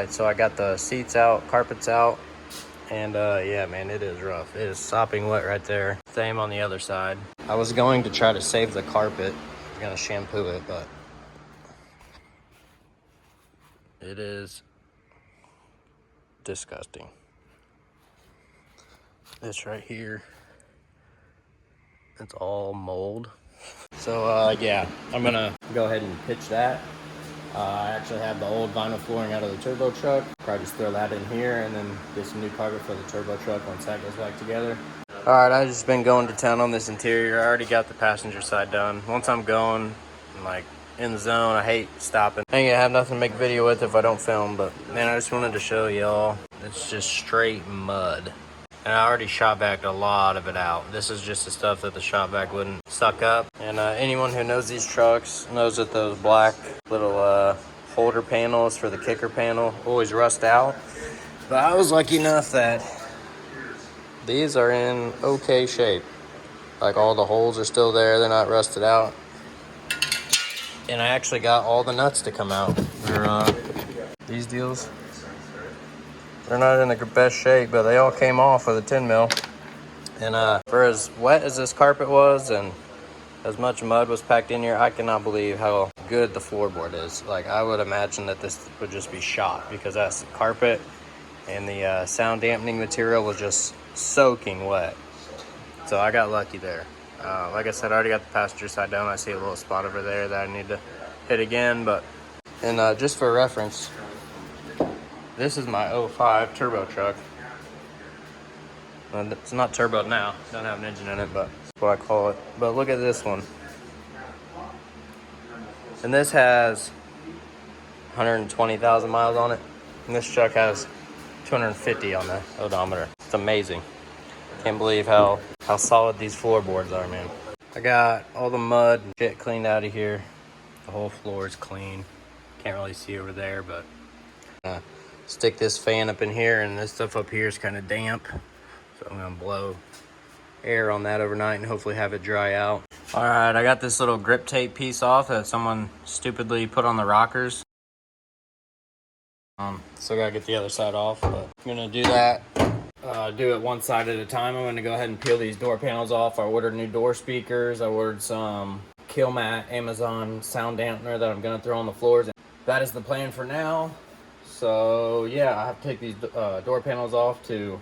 Right, so I got the seats out, carpets out, and yeah, man, it is rough. It is sopping wet right there. Same on the other side. I was going to try to save the carpet. I'm gonna shampoo it, but it is disgusting. This right here, it's all mold. So yeah, I'm gonna go ahead and pitch that. I actually have the old vinyl flooring out of the turbo truck. Probably just throw that in here and then get some new carpet for the turbo truck once that goes back together. All right, I've just been going to town on this interior. I already got the passenger side done. Once I'm going, I'm like in the zone. I hate stopping. I ain't gonna have nothing to make video with if I don't film, but man, I just wanted to show y'all. It's just straight mud. And I already shop vac a lot of it out. This is just the stuff that the shop vac wouldn't suck up. And anyone who knows these trucks knows that those black little holder panels for the kicker panel always rust out. But I was lucky enough that these are in okay shape. Like all the holes are still there, they're not rusted out. And I actually got all the nuts to come out. These deals, they're not in the best shape, but they all came off with a 10 mil. And for as wet as this carpet was and as much mud was packed in here, I cannot believe how good the floorboard is. Like, I would imagine that this would just be shot because that's carpet and the sound dampening material was just soaking wet. So I got lucky there. Like I said, I already got the passenger side down. I see a little spot over there that I need to hit again. And just for reference, this is my 05 turbo truck. It's not turbo now. Doesn't have an engine in it, but that's what I call it. But look at this one. And this has 120,000 miles on it. And this truck has 250 on the odometer. It's amazing. Can't believe how solid these floorboards are, man. I got all the mud and shit cleaned out of here. The whole floor is clean. Can't really see over there, but stick this fan up in here, and this stuff up here is kind of damp. So I'm gonna blow air on that overnight and hopefully have it dry out. All right, I got this little grip tape piece off that someone stupidly put on the rockers. Still gotta get the other side off, but I'm gonna do that. Do it one side at a time. I'm gonna go ahead and peel these door panels off. I ordered new door speakers. I ordered some Killmat Amazon sound dampener that I'm gonna throw on the floors. That is the plan for now. So yeah, I have to take these door panels off to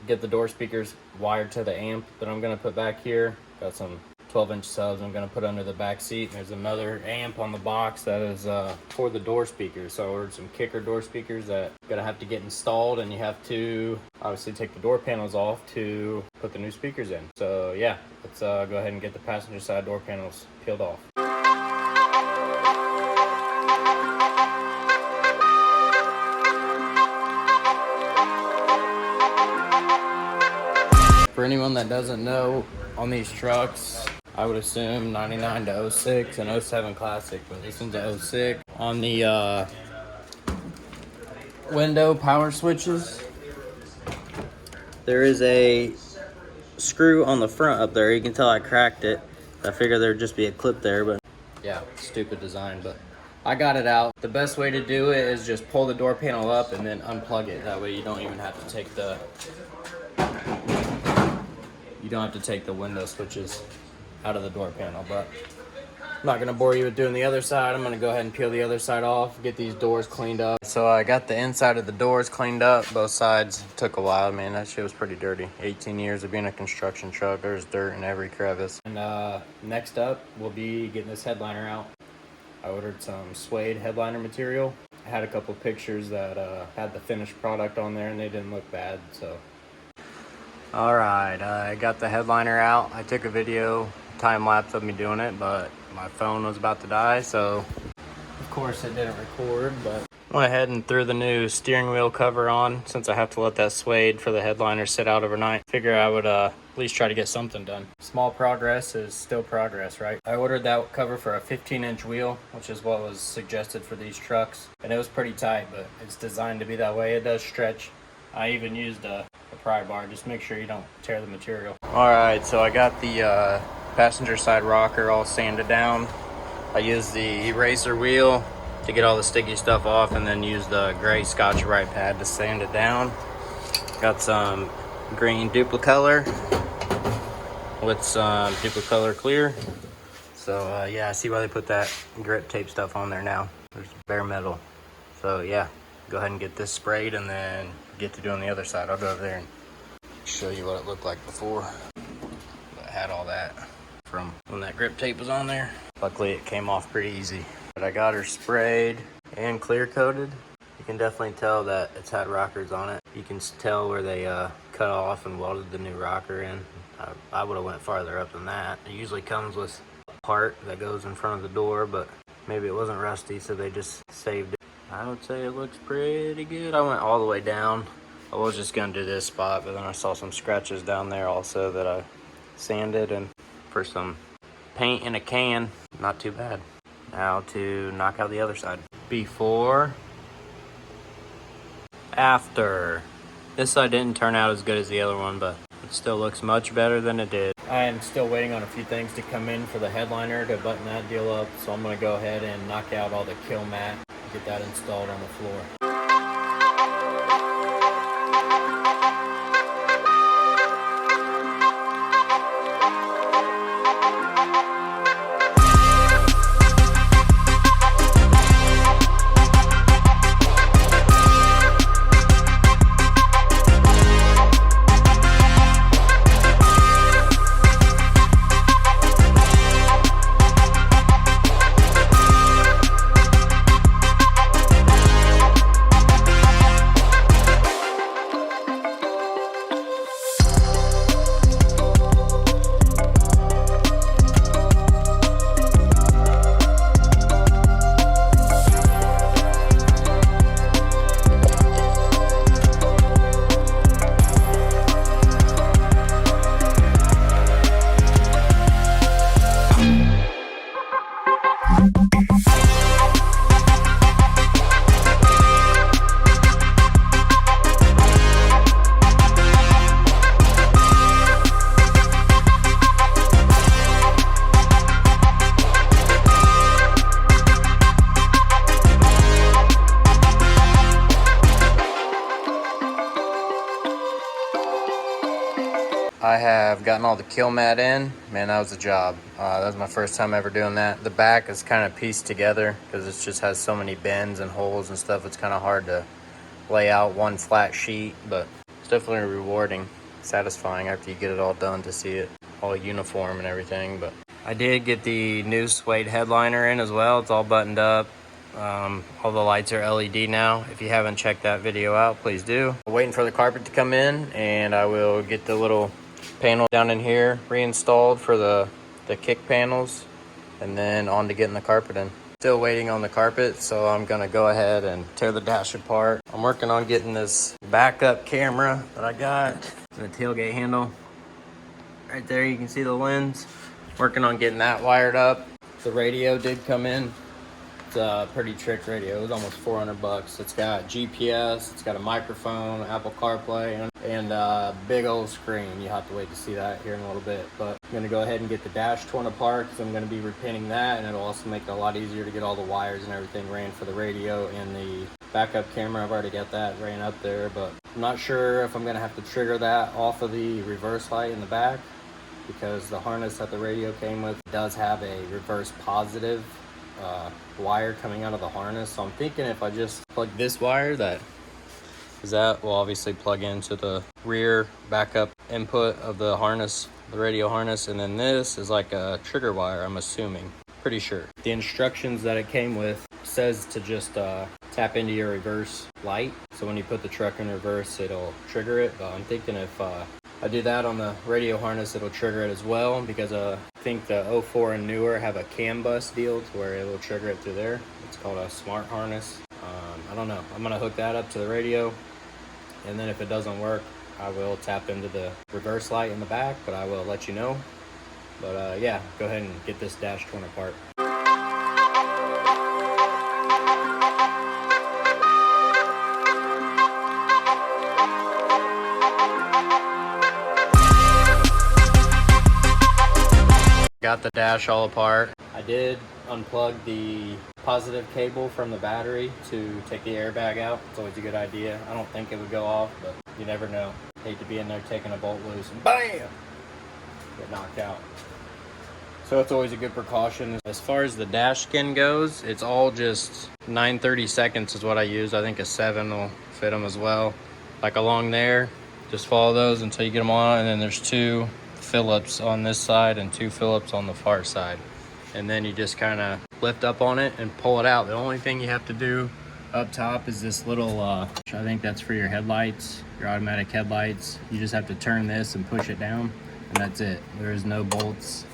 get the door speakers wired to the amp that I'm gonna put back here. Got some 12-inch subs I'm gonna put under the back seat. There's another amp on the box that is for the door speakers. So I ordered some kicker door speakers that gonna have to get installed, and you have to obviously take the door panels off to put the new speakers in. So yeah, let's go ahead and get the passenger side door panels peeled off. For anyone that doesn't know, on these trucks, I would assume 99 to 06 and 07 Classic, but this one's a 06. On the window power switches, there is a screw on the front up there. You can tell I cracked it. I figured there'd just be a clip there, but yeah, stupid design, but I got it out. The best way to do it is just pull the door panel up and then unplug it. That way you don't even have to take the window switches out of the door panel. But I'm not gonna bore you with doing the other side. I'm gonna go ahead and peel the other side off, get these doors cleaned up. So I got the inside of the doors cleaned up, both sides. Took a while, man. That shit was pretty dirty. 18 years of being a construction truck. There's dirt in every crevice. And next up, we'll be getting this headliner out. I ordered some suede headliner material. I had a couple pictures that had the finished product on there and they didn't look bad, so. All right, I got the headliner out. I took a video, time lapse of me doing it, but my phone was about to die, so of course it didn't record. But I went ahead and threw the new steering wheel cover on since I have to let that suede for the headliner sit out overnight. Figure I would at least try to get something done. Small progress is still progress, right? I ordered that cover for a 15-inch wheel, which is what was suggested for these trucks, and it was pretty tight, but it's designed to be that way. It does stretch. I even used a pry bar. Just make sure you don't tear the material. All right, so I got the passenger side rocker all sanded down. I used the eraser wheel to get all the sticky stuff off, and then use the gray Scotch-Brite pad to sand it down. Got some green Duplicolor with some Duplicolor clear. So yeah, I see why they put that grip tape stuff on there now. There's bare metal. So yeah, go ahead and get this sprayed and then get to doing the other side. I'll go over there and show you what it looked like before. I had all that from when that grip tape was on there. Luckily it came off pretty easy. But I got her sprayed and clear coated. You can definitely tell that it's had rockers on it. You can tell where they cut off and welded the new rocker in. I would have went farther up than that. It usually comes with a part that goes in front of the door, but maybe it wasn't rusty, so they just saved it. I would say it looks pretty good. I went all the way down. I was just gonna do this spot, but then I saw some scratches down there also that I sanded, and for some paint in a can, not too bad. Now to knock out the other side. Before, after. This side didn't turn out as good as the other one, but it still looks much better than it did. I am still waiting on a few things to come in for the headliner to button that deal up, so I'm gonna go ahead and knock out all the kill mat, get that installed on the floor. I have gotten all the kill mat in. Man, that was a job. That was my first time ever doing that. The back is kind of pieced together because it just has so many bends and holes and stuff. It's kind of hard to lay out one flat sheet, but it's definitely rewarding, satisfying after you get it all done to see it all uniform and everything. But I did get the new suede headliner in as well. It's all buttoned up. All the lights are LED now. If you haven't checked that video out, please do. I'm waiting for the carpet to come in, and I will get the little panel down in here reinstalled for the kick panels, and then on to getting the carpet in. Still waiting on the carpet, so I'm gonna go ahead and tear the dash apart. I'm working on getting this backup camera that I got, the tailgate handle. Right there, you can see the lens. Working on getting that wired up. The radio did come in. It's a pretty trick radio. It was almost 400 bucks. It's got GPS, it's got a microphone, Apple CarPlay, and a big old screen. You have to wait to see that here in a little bit. But I'm gonna go ahead and get the dash torn apart because I'm gonna be repainting that, and it'll also make it a lot easier to get all the wires and everything ran for the radio and the backup camera. I've already got that ran up there, but I'm not sure if I'm gonna have to trigger that off of the reverse light in the back, because the harness that the radio came with does have a reverse positive wire coming out of the harness. So I'm thinking if I just plug this wire, that will obviously plug into the rear backup input of the harness, the radio harness, and then this is like a trigger wire, I'm assuming. Pretty sure. The instructions that it came with says to just tap into your reverse light. So when you put the truck in reverse, it'll trigger it. But I'm thinking if I do that on the radio harness, it'll trigger it as well, because I think the 04 and newer have a CAN bus deal to where it will trigger it through there. It's called a smart harness. I don't know. I'm gonna hook that up to the radio, and then if it doesn't work, I will tap into the reverse light in the back, but I will let you know. But yeah, go ahead and get this dash torn apart. Got the dash all apart. I did unplug the positive cable from the battery to take the airbag out. It's always a good idea. I don't think it would go off, but you never know. Hate to be in there taking a bolt loose and BAM! Get knocked out. So it's always a good precaution. As far as the dash skin goes, it's all just 9/32 is what I use. I think a 7 will fit them as well. Like along there, just follow those until you get them on, and then there's 2 Phillips on this side and 2 Phillips on the far side. And then you just kind of lift up on it and pull it out. The only thing you have to do up top is this little, I think that's for your headlights, your automatic headlights. You just have to turn this and push it down, and that's it. There is no bolts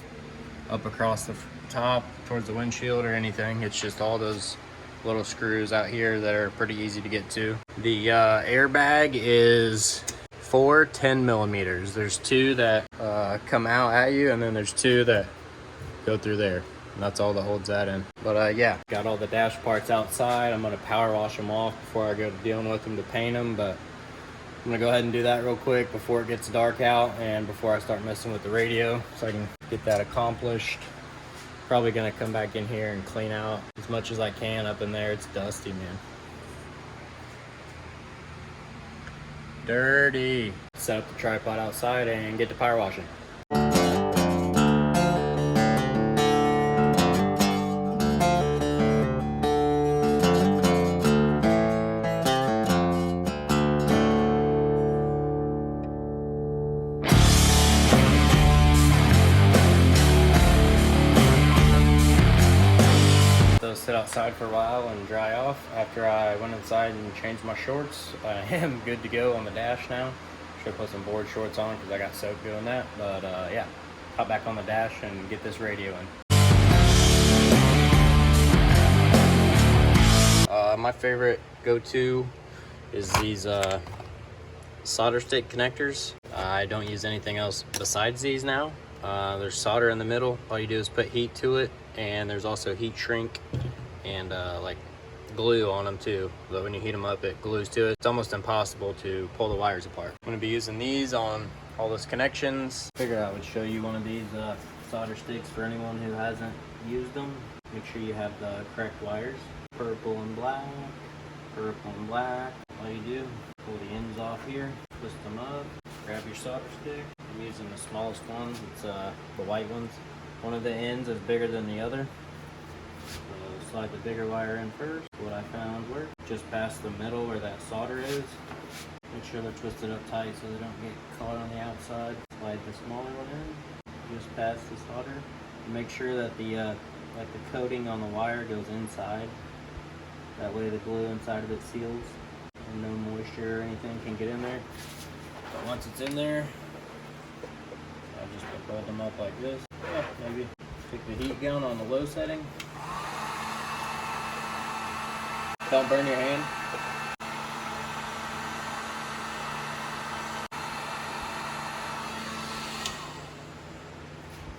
up across the top towards the windshield or anything. It's just all those little screws out here that are pretty easy to get to. The airbag is 4 10mm. There's 2 that come out at you, and then there's 2 that go through there. And that's all that holds that in. But yeah, got all the dash parts outside. I'm gonna power wash them off before I go to dealing with them to paint them, but I'm gonna go ahead and do that real quick before it gets dark out and before I start messing with the radio, so I can get that accomplished. Probably gonna come back in here and clean out as much as I can up in there. It's dusty, man. Dirty. Set up the tripod outside and get to power washing. Sit outside for a while and dry off. After I went inside and changed my shorts, I am good to go on the dash now. Should put some board shorts on because I got soaked doing that. But yeah, hop back on the dash and get this radio in. My favorite go-to is these solder stick connectors. I don't use anything else besides these now. There's solder in the middle. All you do is put heat to it, and there's also heat shrink and like glue on them too. So when you heat them up, it glues to it. It's almost impossible to pull the wires apart. I'm gonna be using these on all those connections. Figured I would show you one of these solder sticks for anyone who hasn't used them. Make sure you have the correct wires. Purple and black, purple and black. All you do, pull the ends off here, twist them up, grab your solder stick. I'm using the smallest one. It's the white ones. One of the ends is bigger than the other. So slide the bigger wire in first. What I found worked. Just past the middle where that solder is. Make sure they're twisted up tight so they don't get caught on the outside. Slide the smaller one in, just past the solder. Make sure that the like the coating on the wire goes inside. That way the glue inside of it seals and no moisture or anything can get in there. But once it's in there, I just fold them up like this. Yeah, maybe take the heat gun on the low setting. Don't burn your hand.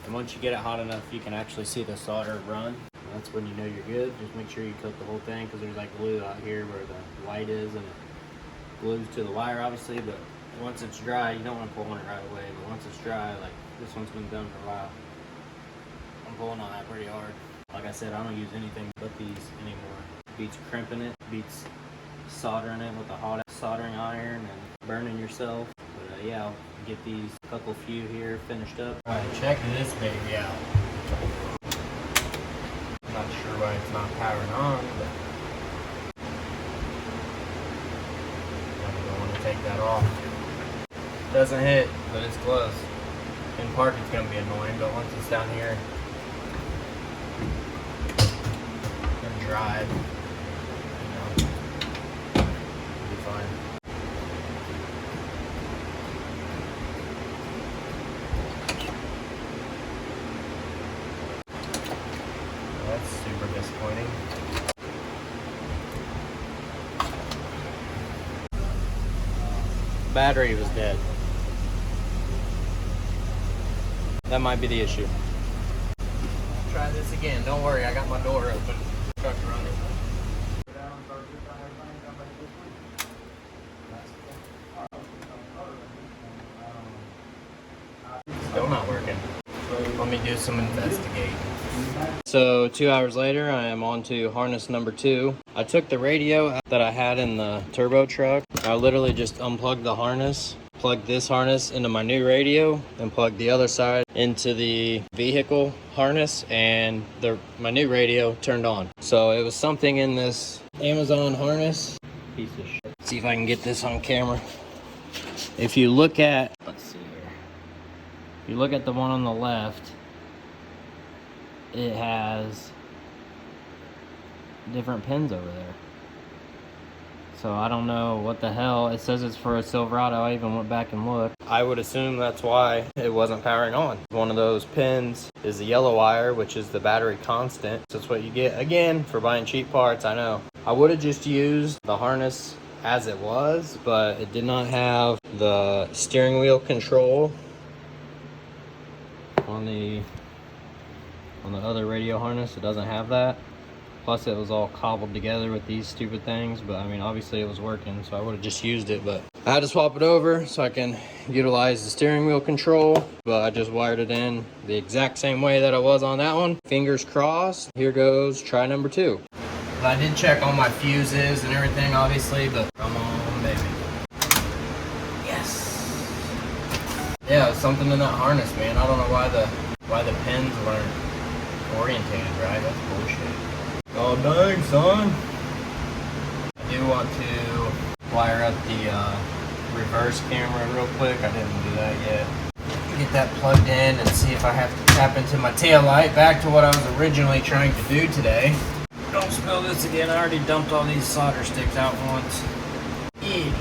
And once you get it hot enough, you can actually see the solder run. That's when you know you're good. Just make sure you coat the whole thing, because there's like glue out here where the light is, and it glues to the wire obviously, but once it's dry, you don't want to pull on it right away, but once it's dry, like this one's been done for a while, I'm pulling on that pretty hard. Like I said, I don't use anything but these anymore. Beats crimping it, beats soldering it with a hot soldering iron and burning yourself. But yeah, I'll get these few here finished up. Alright, check this baby out. Not sure why it's not powering on, but I don't want to take that off. Doesn't hit, but it's close. In park it's going to be annoying, but once it's down here and drive, you know, it'll be fine. That's super disappointing. Battery was dead. That might be the issue. Try this again. Don't worry, I got my door open. Truck's running. Still not working. Let me do some investigating. So 2 hours later, I am on to harness number 2. I took the radio that I had in the turbo truck. I literally just unplugged the harness, plugged this harness into my new radio, and plugged the other side into the vehicle harness, and my new radio turned on. So it was something in this Amazon harness. Piece of shit. Let's see if I can get this on camera. If you look at, let's see here. If you look at the one on the left, it has different pins over there. So I don't know what the hell. It says it's for a Silverado. I even went back and looked. I would assume that's why it wasn't powering on. One of those pins is the yellow wire, which is the battery constant. So that's what you get, again, for buying cheap parts, I know. I would have just used the harness as it was, but it did not have the steering wheel control on the other radio harness. It doesn't have that. Plus it was all cobbled together with these stupid things, but I mean, obviously it was working, so I would have just used it, but I had to swap it over so I can utilize the steering wheel control, but I just wired it in the exact same way that I was on that one. Fingers crossed. Here goes try number 2. I did check all my fuses and everything, obviously, but come on, baby. Yes. Yeah, it was something in that harness, man. I don't know why the pins weren't orientated right. That's bullshit. Oh dang, son. I do want to wire up the reverse camera real quick. I didn't do that yet. Get that plugged in and see if I have to tap into my tail light. Back to what I was originally trying to do today. Don't spill this again. I already dumped all these solder sticks out once. Yeah.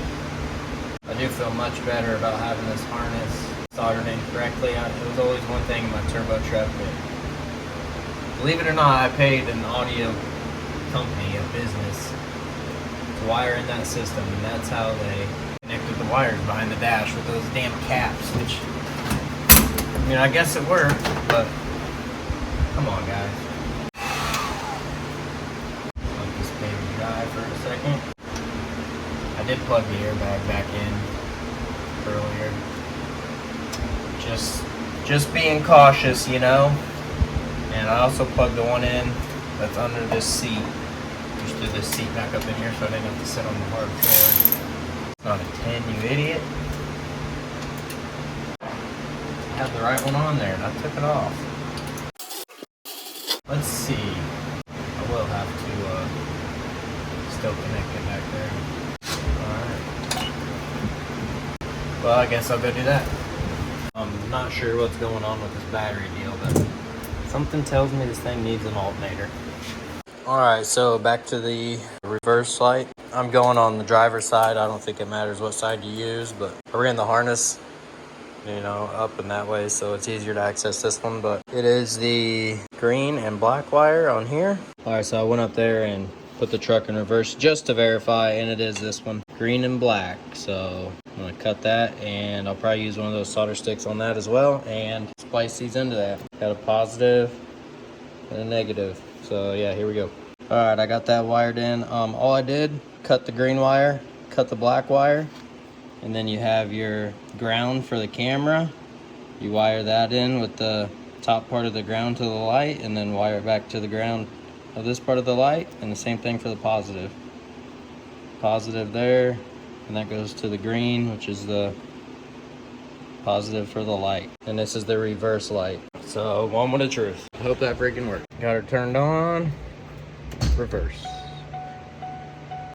I do feel much better about having this harness soldered in correctly. It was always one thing in my turbo truck, but believe it or not, I paid an audio company, a business, to wire in that system, and that's how they connected the wires behind the dash with those damn caps, which, I mean, I guess it worked, but come on, guys. Let this baby dry for a second. I did plug the airbag back in earlier. Just being cautious, you know. And I also plugged the one in that's under this seat. Just threw this seat back up in here so I didn't have to sit on the hard floor. It's not a 10, you idiot. I had the right one on there and I took it off. Let's see. I will have to still connect it back there. Alright. Well, I guess I'll go do that. I'm not sure what's going on with this battery deal, but something tells me this thing needs an alternator. Alright, so back to the reverse light. I'm going on the driver's side. I don't think it matters what side you use, but I ran the harness, you know, up and that way, so it's easier to access this one, but it is the green and black wire on here. Alright, so I went up there and put the truck in reverse just to verify, and it is this one, green and black. So I'm gonna cut that, and I'll probably use one of those solder sticks on that as well and splice these into that. Got a positive and a negative. So yeah, here we go. All right, I got that wired in. All I did, cut the green wire, cut the black wire, and then you have your ground for the camera. You wire that in with the top part of the ground to the light, and then wire it back to the ground of this part of the light, and the same thing for the positive. Positive there, and that goes to the green, which is the positive for the light. And this is the reverse light. So, moment of truth. Hope that freaking worked. Got her turned on, reverse.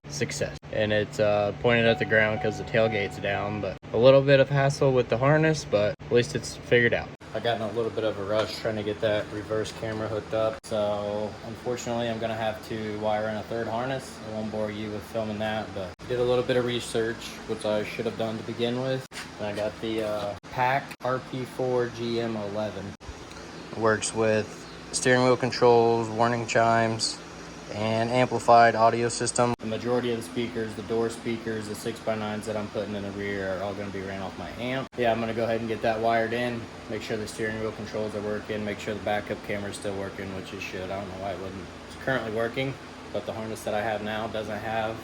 Success. And it's pointed at the ground because the tailgate's down, but a little bit of hassle with the harness, but at least it's figured out. I got in a little bit of a rush trying to get that reverse camera hooked up, so unfortunately I'm gonna have to wire in a third harness. I won't bore you with filming that, but did a little bit of research, which I should have done to begin with. And I got the PAC RP4 GM11. It works with steering wheel controls, warning chimes, and amplified audio system. The majority of the speakers, the door speakers, the 6x9s that I'm putting in the rear are all going to be ran off my amp. Yeah, I'm going to go ahead and get that wired in, make sure the steering wheel controls are working, make sure the backup camera is still working, which it should. I don't know why it wouldn't. It's currently working, but the harness that I have now doesn't have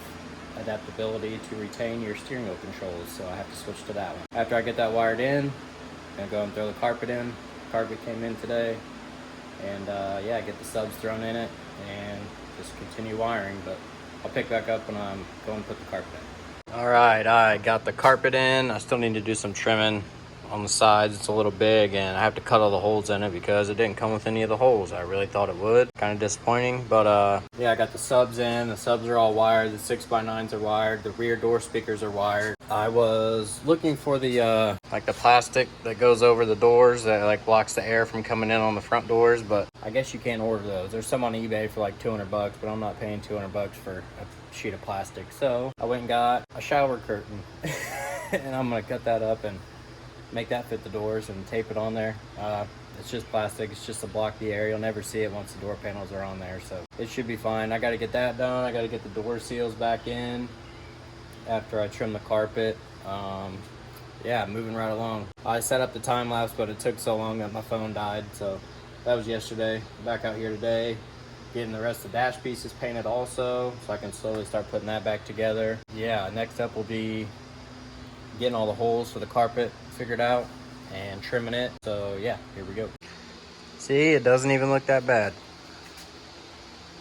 adaptability to retain your steering wheel controls, so I have to switch to that one. After I get that wired in, I'm going to go and throw the carpet in. Carpet came in today, and yeah, get the subs thrown in it and just continue wiring. But I'll pick back up when I'm going to put the carpet in. All right, I got the carpet in. I still need to do some trimming on the sides. It's a little big and I have to cut all the holes in it because it didn't come with any of the holes. I really thought it would. Kind of disappointing, but yeah, I got the subs in. The subs are all wired. The 6x9s are wired. The rear door speakers are wired. I was looking for the like the plastic that goes over the doors that like blocks the air from coming in on the front doors, but I guess you can't order those. There's some on eBay for like $200, but I'm not paying $200 for a sheet of plastic. So I went and got a shower curtain and I'm gonna cut that up and make that fit the doors and tape it on there. It's just plastic. It's just to block the air. You'll never see it once the door panels are on there, so it should be fine. I got to get that done. I got to get the door seals back in after I trim the carpet. Yeah, moving right along. I set up the time lapse, but it took so long that my phone died, so that was yesterday. Back out here today, getting the rest of the dash pieces painted also, so I can slowly start putting that back together. Yeah, next up will be getting all the holes for the carpet figured out and trimming it. So yeah, here we go. See, it doesn't even look that bad.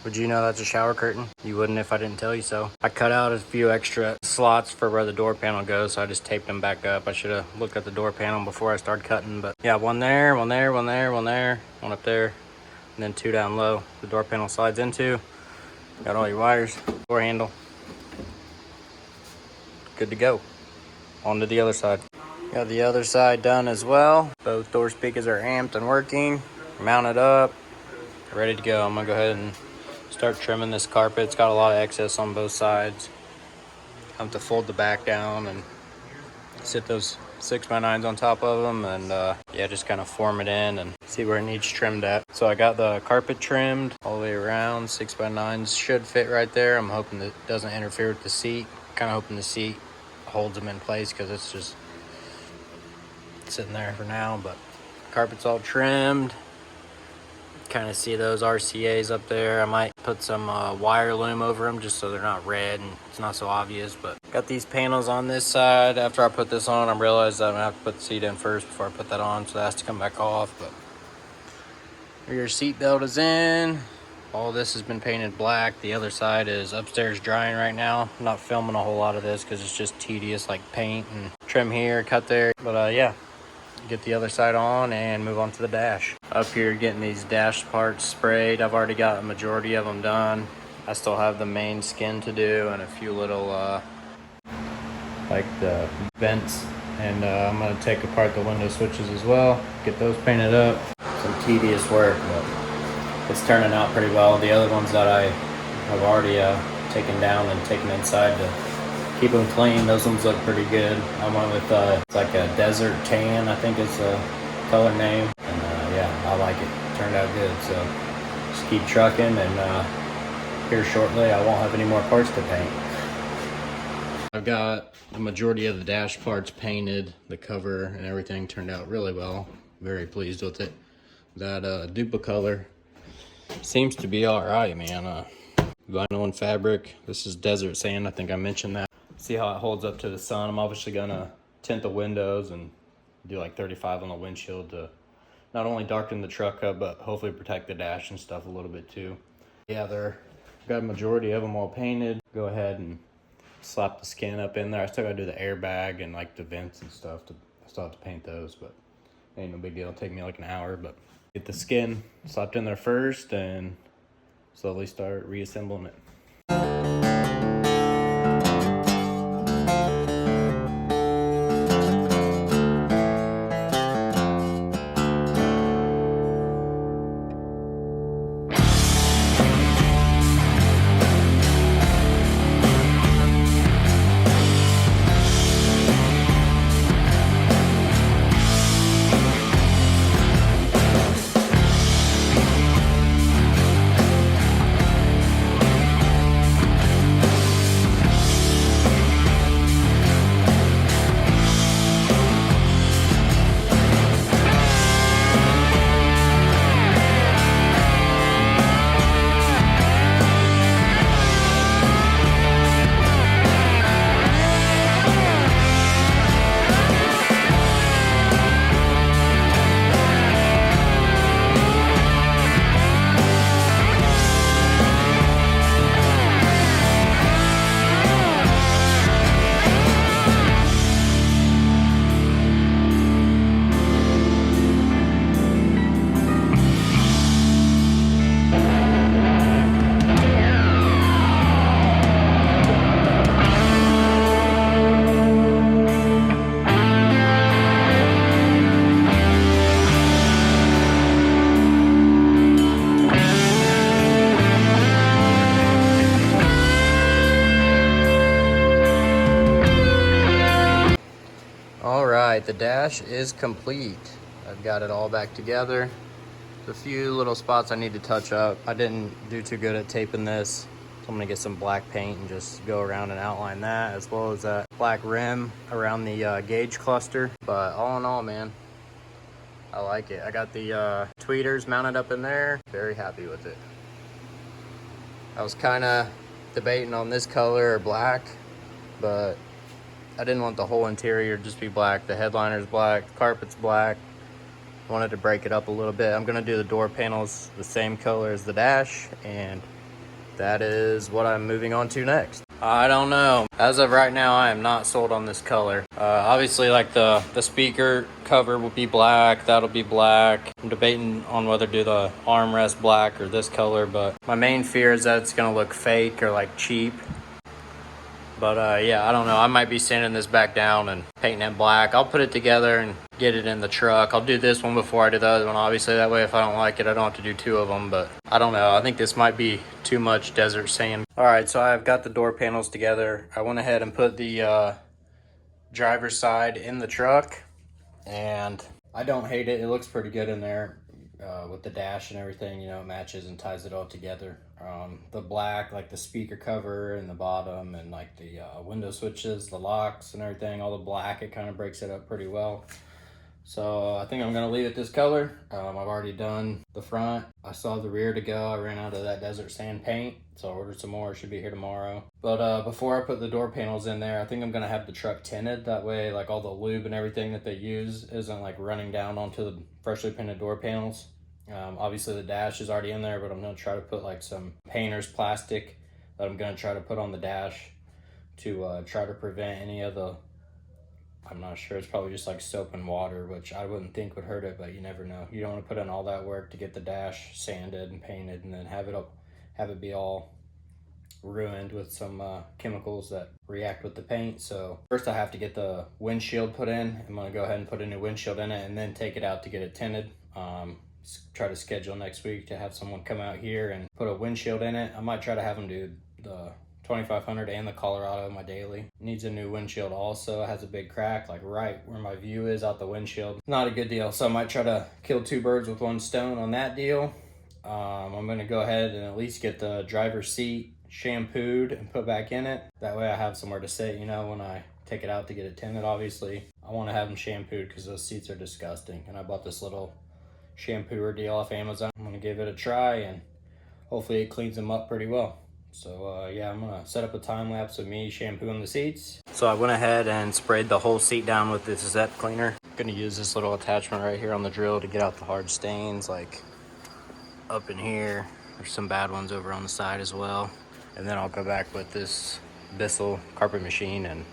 Would you know that's a shower curtain? You wouldn't if I didn't tell you so. I cut out a few extra slots for where the door panel goes, so I just taped them back up. I should have looked at the door panel before I started cutting, but yeah, one there, one there, one there, one there, one up there, and then two down low. The door panel slides into. Got all your wires, door handle. Good to go. On to the other side. Got the other side done as well. Both door speakers are amped and working. Mounted up. Ready to go. I'm gonna go ahead and start trimming this carpet. It's got a lot of excess on both sides. I have to fold the back down and sit those 6x9s on top of them and yeah, just kind of form it in and see where it needs trimmed at. So I got the carpet trimmed all the way around. 6x9s should fit right there. I'm hoping that it doesn't interfere with the seat. Kind of hoping the seat holds them in place because it's just sitting there for now, but carpet's all trimmed. Kind of see those RCAs up there. I might put some wire loom over them just so they're not red and it's not so obvious. But got these panels on this side. After I put this on, I realized I'm gonna have to put the seat in first before I put that on, so that has to come back off. But your seat belt is in. All this has been painted black. The other side is upstairs drying right now. I'm not filming a whole lot of this because it's just tedious, like paint and trim here, cut there. But yeah, get the other side on and move on to the dash. Up here getting these dash parts sprayed. I've already got a majority of them done. I still have the main skin to do and a few little like the vents. And I'm gonna take apart the window switches as well. Get those painted up. Some tedious work, but it's turning out pretty well. The other ones that I have already taken down and taken inside to keep them clean, those ones look pretty good. I went with it's like a desert tan, I think is the color name. And yeah, I like it. Turned out good. So just keep trucking, and here shortly I won't have any more parts to paint. I've got the majority of the dash parts painted. The cover and everything turned out really well. Very pleased with it. That Duplicolor seems to be all right, man. Vinyl and fabric. This is desert sand. I think I mentioned that. See how it holds up to the sun. I'm obviously gonna tint the windows and do like 35 on the windshield to not only darken the truck up, but hopefully protect the dash and stuff a little bit too. Yeah, got a majority of them all painted. Go ahead and slap the skin up in there. I still gotta do the airbag and like the vents and stuff. I still have to paint those, but ain't no big deal. It'll take me like an hour, but get the skin slapped in there first and slowly start reassembling it. right, the dash is complete. I've got it all back together. There's a few little spots I need to touch up. I didn't do too good at taping this, so I'm gonna get some black paint and just go around and outline that, as well as that black rim around the gauge cluster. But all in all, man, I like it. I got the tweeters mounted up in there. Very happy with it. I was kind of debating on this color or black, but I didn't want the whole interior to just be black. The headliner's black, the carpet's black. I wanted to break it up a little bit. I'm gonna do the door panels the same color as the dash, and that is what I'm moving on to next. I don't know. As of right now, I am not sold on this color. Obviously, like the speaker cover will be black. That'll be black. I'm debating on whether to do the armrest black or this color, but my main fear is that it's gonna look fake or like cheap. But yeah, I don't know. I might be sanding this back down and painting it black. I'll put it together and get it in the truck. I'll do this one before I do the other one, obviously. That way, if I don't like it, I don't have to do two of them. But I don't know. I think this might be too much desert sand. All right, so I've got the door panels together. I went ahead and put the driver's side in the truck. And I don't hate it. It looks pretty good in there. With the dash and everything, you know, it matches and ties it all together. The black, like the speaker cover and the bottom and like the window switches, the locks and everything, all the black, it kind of breaks it up pretty well. So I think I'm gonna leave it this color. I've already done the front. I still have the rear to go. I ran out of that desert sand paint, so I ordered some more. It should be here tomorrow. But before I put the door panels in there, I think I'm gonna have the truck tinted. That way, like all the lube and everything that they use isn't like running down onto the freshly painted door panels. Obviously the dash is already in there, but I'm gonna try to put like some painter's plastic that I'm gonna try to put on the dash to try to prevent any of the, I'm not sure, it's probably just like soap and water, which I wouldn't think would hurt it, but you never know. You don't want to put in all that work to get the dash sanded and painted and then have it be all ruined with some chemicals that react with the paint. So first I have to get the windshield put in. I'm gonna go ahead and put a new windshield in it and then take it out to get it tinted. Try to schedule next week to have someone come out here and put a windshield in it. I might try to have them do the 2500 and the Colorado, my daily. Needs a new windshield also. It has a big crack like right where my view is out the windshield. Not a good deal, so I might try to kill two birds with one stone on that deal. I'm gonna go ahead and at least get the driver's seat shampooed and put back in it. That way I have somewhere to sit, you know, when I take it out to get it tinted. Obviously I want to have them shampooed because those seats are disgusting, and I bought this little shampooer deal off Amazon. I'm gonna give it a try and hopefully it cleans them up pretty well. So yeah, I'm gonna set up a time lapse of me shampooing the seats. So I went ahead and sprayed the whole seat down with this Zep cleaner. I'm gonna use this little attachment right here on the drill to get out the hard stains, like up in here. There's some bad ones over on the side as well. And then I'll go back with this Bissell carpet machine and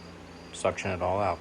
suction it all out.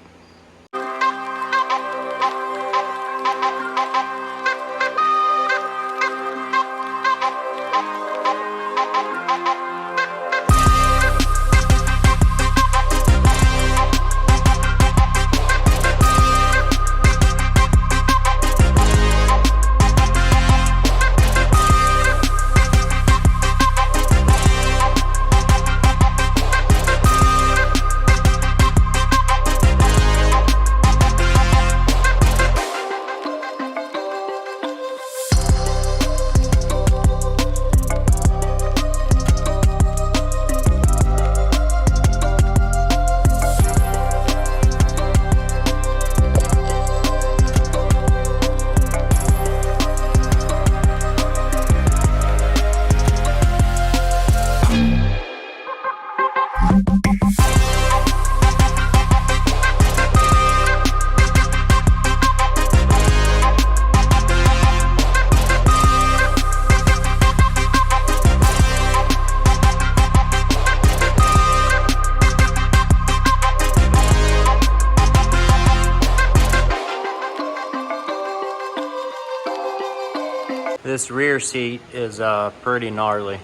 This rear seat is pretty gnarly.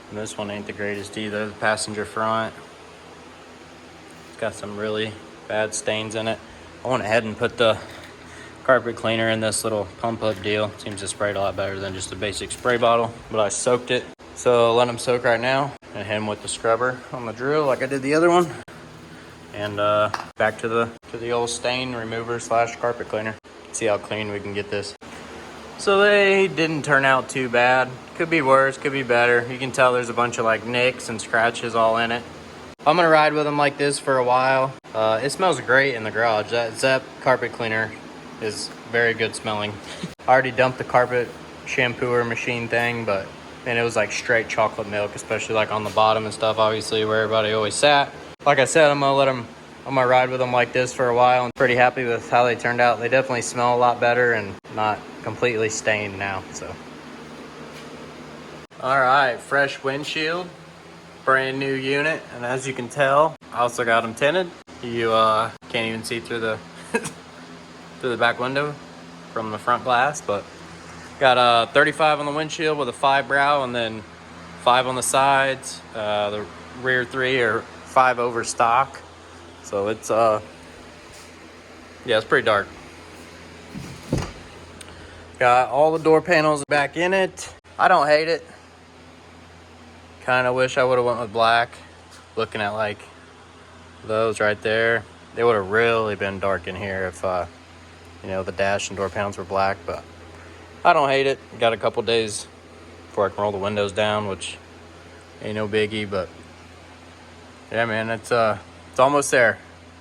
And this one ain't the greatest either. The passenger front, it's got some really bad stains in it. I went ahead and put the carpet cleaner in this little pump up deal. Seems to spray it a lot better than just a basic spray bottle, but I soaked it. So let them soak right now and hit them with the scrubber on the drill like I did the other one. and back to the old stain remover slash carpet cleaner. See how clean we can get this. So they didn't turn out too bad. Could be worse, could be better. You can tell there's a bunch of like nicks and scratches all in it. I'm gonna ride with them like this for a while. It smells great in the garage. That Zep carpet cleaner is very good smelling. I already dumped the carpet shampooer machine thing, but man, it was like straight chocolate milk, especially like on the bottom and stuff, obviously where everybody always sat. Like I said, I'm gonna ride with them like this for a while. I'm pretty happy with how they turned out. They definitely smell a lot better and not completely stained now, so. All right, fresh windshield, brand new unit, and as you can tell, I also got them tinted. You can't even see through the through the back window from the front glass, but got 35 on the windshield with a 5 brow, and then 5 on the sides. The rear 3 are 5 over stock, so it's yeah, it's pretty dark. Got all the door panels back in it. I don't hate it. Kind of wish I would have went with black. Looking at like those right there, they would have really been dark in here if you know, the dash and door panels were black, but I don't hate it. Got a couple days before I can roll the windows down, which ain't no biggie, but yeah, man, it's almost there.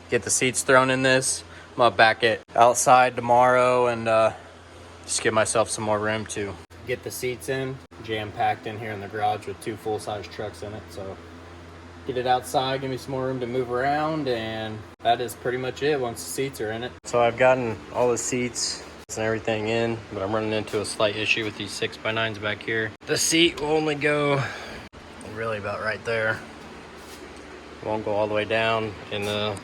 Get the seats thrown in this. I'm gonna back it outside tomorrow and just give myself some more room to get the seats in. Jam-packed in here in the garage with 2 full-size trucks in it, so get it outside, give me some more room to move around, and that is pretty much it once the seats are in it. So I've gotten all the seats and everything in, but I'm running into a slight issue with these 6x9s back here. The seat will only go really about right there. It won't go all the way down, and the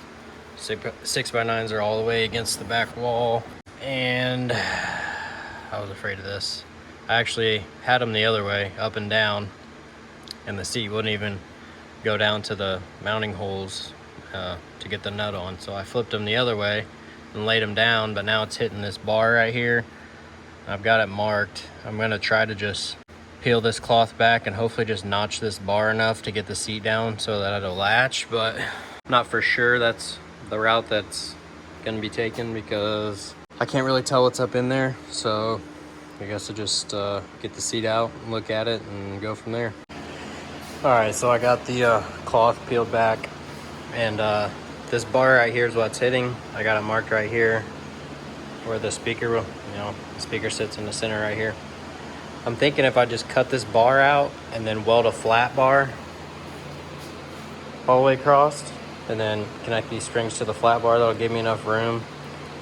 6x9s are all the way against the back wall. And I was afraid of this. I actually had them the other way, up and down, and the seat wouldn't even go down to the mounting holes to get the nut on. So I flipped them the other way and laid them down, but now it's hitting this bar right here. I've got it marked. I'm gonna try to just peel this cloth back and hopefully just notch this bar enough to get the seat down so that it'll latch, but not for sure that's the route that's gonna be taken because I can't really tell what's up in there. So I guess I'll just get the seat out, look at it, and go from there. All right, so I got the cloth peeled back, and this bar right here is what's hitting. I got it marked right here where the speaker will, you know, the speaker sits in the center right here. I'm thinking if I just cut this bar out and then weld a flat bar all the way across, and then connect these strings to the flat bar, that'll give me enough room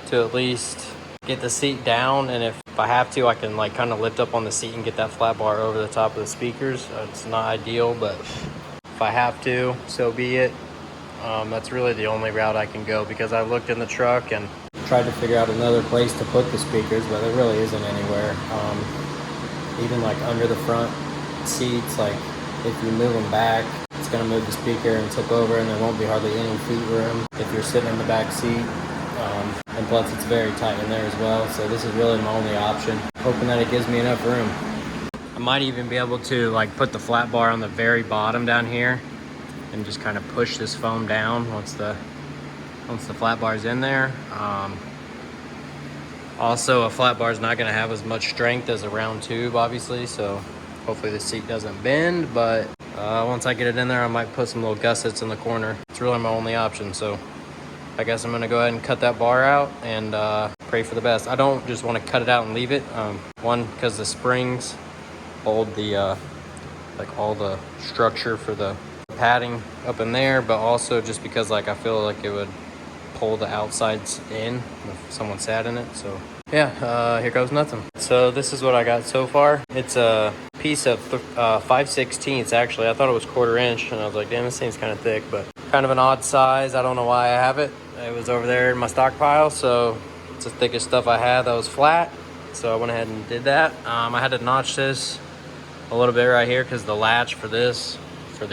to at least get the seat down. And if I have to, I can like kind of lift up on the seat and get that flat bar over the top of the speakers. It's not ideal, but if I have to, so be it. That's really the only route I can go because I looked in the truck and tried to figure out another place to put the speakers, but there really isn't anywhere. Even like under the front seats, like if you move them back, it's gonna move the speaker and tip over, and there won't be hardly any feet room if you're sitting in the back seat. And plus it's very tight in there as well, so this is really my only option, hoping that it gives me enough room. I might even be able to like put the flat bar on the very bottom down here and just kind of push this foam down once the flat bar's in there. Also, a flat bar is not going to have as much strength as a round tube, obviously, so hopefully the seat doesn't bend, but once I get it in there, I might put some little gussets in the corner. It's really my only option, so I guess I'm going to go ahead and cut that bar out and pray for the best. I don't just want to cut it out and leave it. One, because the springs hold the like all the structure for the padding up in there, but also just because like I feel like it would pull the outsides in if someone sat in it. So yeah, here goes nothing. So this is what I got so far. It's a piece of 5/16 actually. I thought it was 1/4 inch, and I was like, damn, this thing's kind of thick, but kind of an odd size. I don't know why I have it. It was over there in my stockpile, so it's the thickest stuff I had that was flat. So I went ahead and did that. I had to notch this a little bit right here because the latch for this, for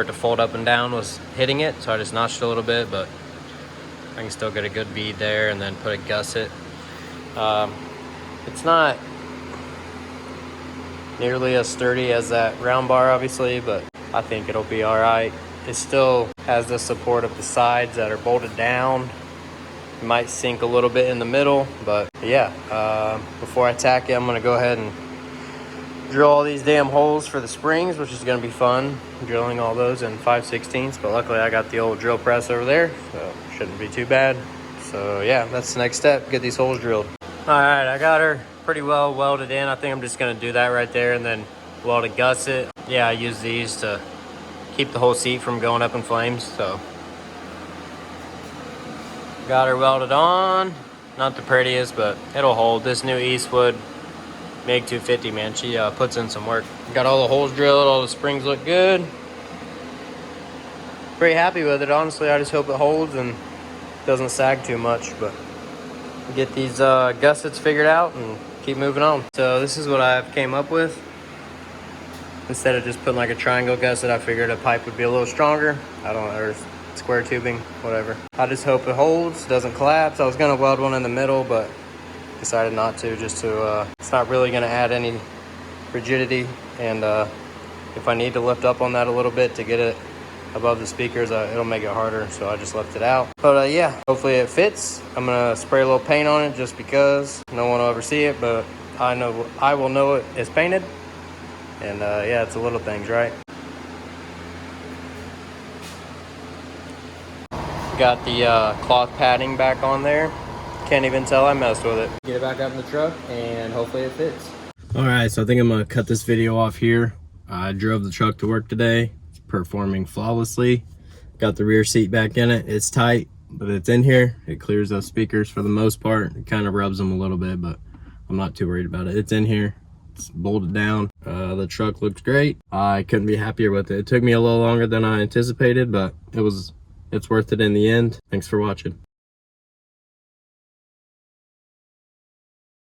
it to fold up and down, was hitting it. So I just notched it a little bit, but I can still get a good bead there and then put a gusset. It's not nearly as sturdy as that round bar, obviously, but I think it'll be all right. it still has the support of the sides that are bolted down. It might sink a little bit in the middle, but yeah, before I tack it, I'm gonna go ahead and drill all these damn holes for the springs, which is gonna be fun, drilling all those in 5/16. But luckily I got the old drill press over there, so shouldn't be too bad. So yeah, that's the next step, get these holes drilled. All right, I got her pretty well welded in. I think I'm just gonna do that right there and then weld a gusset. Yeah, I use these to keep the whole seat from going up in flames, so. Got her welded on. Not the prettiest, but it'll hold. This new Eastwood MiG 250, man, she puts in some work. Got all the holes drilled, all the springs look good. Pretty happy with it, honestly. I just hope it holds and doesn't sag too much, but get these gussets figured out and keep moving on. So this is what I came up with. Instead of just putting like a triangle gusset, I figured a pipe would be a little stronger. I don't know, or square tubing, whatever. I just hope it holds, doesn't collapse. I was gonna weld one in the middle, but decided not to, just to, it's not really gonna add any rigidity. And if I need to lift up on that a little bit to get it above the speakers, it'll make it harder, so I just left it out. But yeah, hopefully it fits. I'm gonna spray a little paint on it just because no one will ever see it, but I know I will know it is painted. And yeah, it's the little things, right? Got the cloth padding back on there. Can't even tell I messed with it. Get it back up in the truck and hopefully it fits. All right, so I think I'm gonna cut this video off here. I drove the truck to work today. It's performing flawlessly. Got the rear seat back in it. It's tight, but it's in here. It clears those speakers for the most part. It kind of rubs them a little bit, but I'm not too worried about it. It's in here. It's bolted down. The truck looks great. I couldn't be happier with it. It took me a little longer than I anticipated, but it's worth it in the end. Thanks for watching.